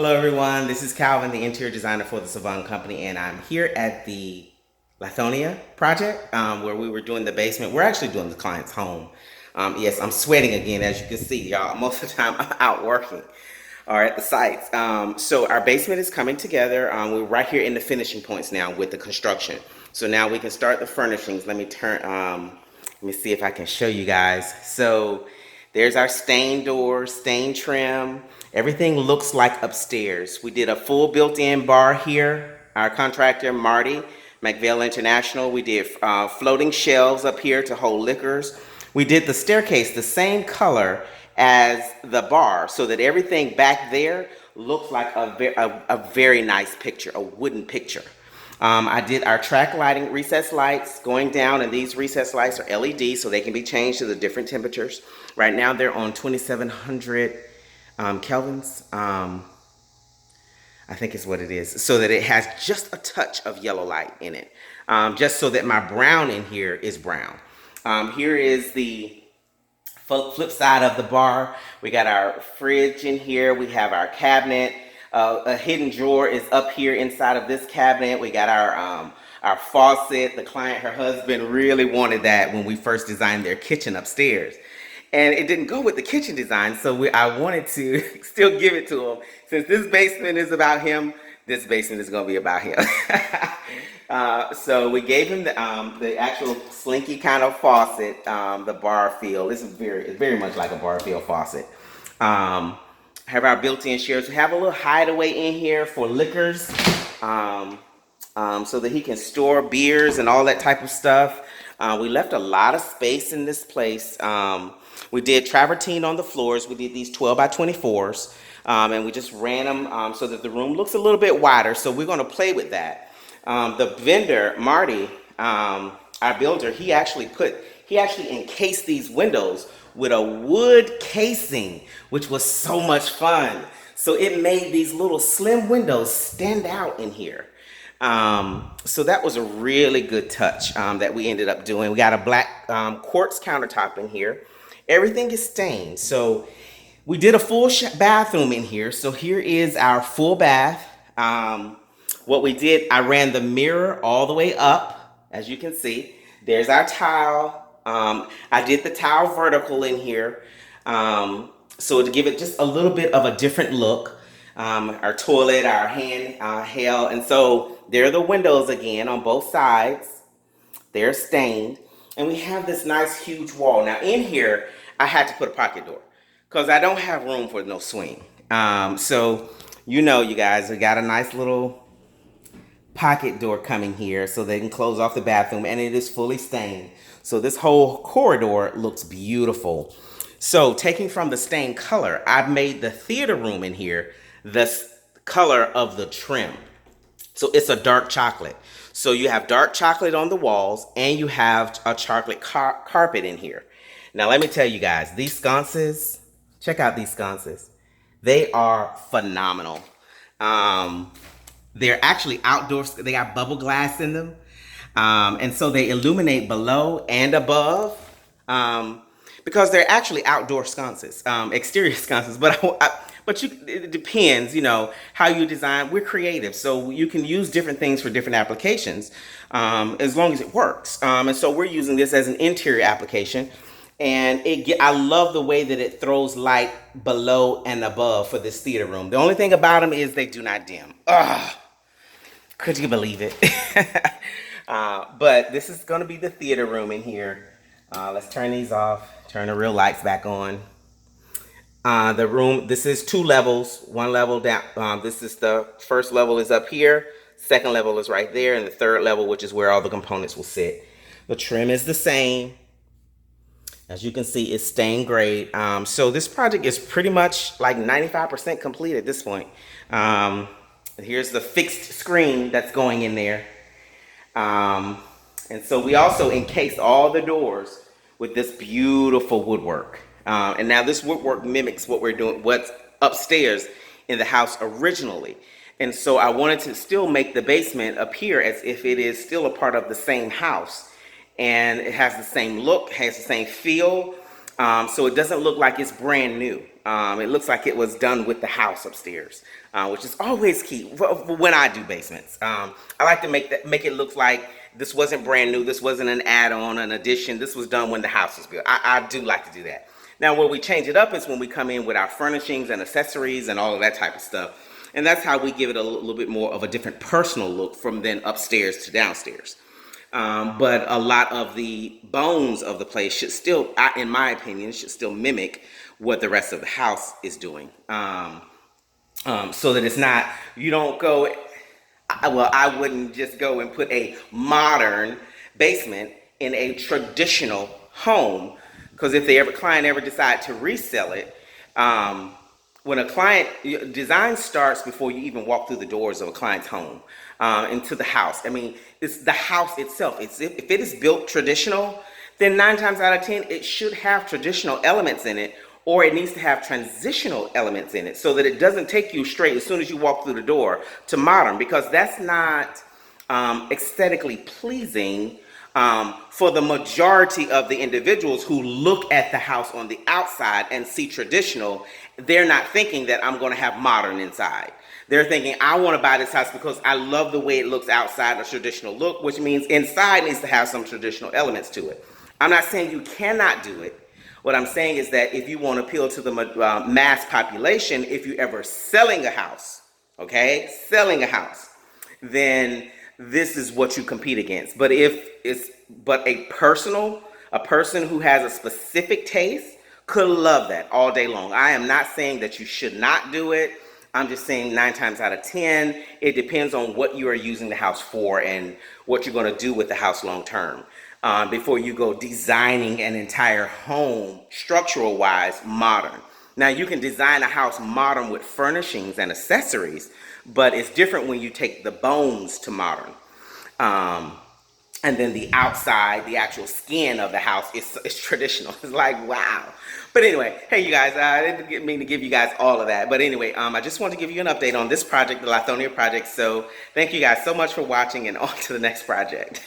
Hello everyone, this is Calvin, the interior designer for the Savon Company, and I'm here at the Lithonia project where we were doing the basement. We're actually doing the client's home. Yes, I'm sweating again, as you can see, y'all. Most of the time I'm out working or at the sites. So our basement is coming together. We're right here in the finishing points now with the construction. So now we can start the furnishings. Let me see if I can show you guys. So there's our stain door, stain trim. Everything looks like upstairs. We did a full built-in bar here. Our contractor, Marty, McVale International. We did floating shelves up here to hold liquors. We did the staircase the same color as the bar so that everything back there looks like a very nice picture, a wooden picture. I did our track lighting, recessed lights going down, and these recessed lights are LED, so they can be changed to the different temperatures. Right now they're on 2700 kelvins, I think is what it is, so that it has just a touch of yellow light in it, just so that my brown in here is brown. Here is the flip side of the bar. We got our fridge in here. We have our cabinet. A hidden drawer is up here inside of this cabinet. We got our faucet. The client, her husband, really wanted that when we first designed their kitchen upstairs. And it didn't go with the kitchen design, so I wanted to still give it to him. Since this basement is about him, this basement is going to be about him. So we gave him the actual slinky kind of faucet, the bar feel. This is very much like a bar feel faucet. Have our built-in shelves. We have a little hideaway in here for liquors, so that he can store beers and all that type of stuff. We left a lot of space in this place. We did travertine on the floors. We did these 12 by 24s, and we just ran them so that the room looks a little bit wider. So we're going to play with that. The vendor, Marty, our builder, he actually encased these windows with a wood casing, which was so much fun. So it made these little slim windows stand out in here. So that was a really good touch that we ended up doing. We got a black quartz countertop in here. Everything is stained. So we did a full bathroom in here. So here is our full bath. What we did, I ran the mirror all the way up, as you can see. There's our tile. I did the tile vertical in here, so to give it just a little bit of a different look. Our toilet, our hand held, and so there are the windows again on both sides. They're stained, and we have this nice huge wall. Now in here, I had to put a pocket door because I don't have room for no swing. So you guys, we got a nice little pocket door coming here so they can close off the bathroom, and it is fully stained. So this whole corridor looks beautiful. So taking from the stained color, I've made the theater room in here the color of the trim. So it's a dark chocolate. So you have dark chocolate on the walls, and you have a chocolate carpet in here. Now let me tell you guys, these sconces, check out these sconces. They are phenomenal. They're actually outdoors. They got bubble glass in them. And so they illuminate below and above, because they're actually outdoor sconces, exterior sconces. But it depends, how you design. We're creative, so you can use different things for different applications, as long as it works. And so we're using this as an interior application, and I love the way that it throws light below and above for this theater room. The only thing about them is they do not dim. Ugh, could you believe it? But this is going to be the theater room in here. Let's turn these off, turn the real lights back on. The room, this is 2 levels, 1 level down. This is the first level is up here, second level is right there, and the third level, which is where all the components will sit. The trim is the same. As you can see, it's stained grade. So this project is pretty much like 95% complete at this point. Here's the fixed screen that's going in there. And so we also encased all the doors with this beautiful woodwork. And now this woodwork mimics what's upstairs in the house originally. And so I wanted to still make the basement appear as if it is still a part of the same house. And it has the same look, has the same feel. So it doesn't look like it's brand new. It looks like it was done with the house upstairs, which is always key when I do basements. I like to make it look like this wasn't brand new. This wasn't an add-on, an addition. This was done when the house was built. I do like to do that. Now, where we change it up is when we come in with our furnishings and accessories and all of that type of stuff. And that's how we give it a little bit more of a different personal look from then upstairs to downstairs. But a lot of the bones of the place should still, in my opinion, should still mimic what the rest of the house is doing. So that it's not, you don't go, well, I wouldn't just go and put a modern basement in a traditional home, because if the client ever decide to resell it, when a client, design starts before you even walk through the doors of a client's home, into the house. I mean, it's the house itself. If it is built traditional, then 9 times out of 10, it should have traditional elements in it, or it needs to have transitional elements in it so that it doesn't take you straight as soon as you walk through the door to modern, because that's not aesthetically pleasing for the majority of the individuals who look at the house on the outside and see traditional. They're not thinking that I'm going to have modern inside. They're thinking, I want to buy this house because I love the way it looks outside, a traditional look, which means inside needs to have some traditional elements to it. I'm not saying you cannot do it. What I'm saying is that if you want to appeal to the mass population, if you're ever selling a house, okay, selling a house, then this is what you compete against. But if it's a person who has a specific taste could love that all day long. I am not saying that you should not do it. I'm just saying 9 times out of 10, it depends on what you are using the house for and what you're going to do with the house long term. Before you go designing an entire home, structural wise, modern. Now, you can design a house modern with furnishings and accessories, but it's different when you take the bones to modern. And then the outside, the actual skin of the house is traditional. It's like, wow. But anyway, hey, you guys, I didn't mean to give you guys all of that. But anyway, I just wanted to give you an update on this project, the Lithonia project. So thank you guys so much for watching, and on to the next project.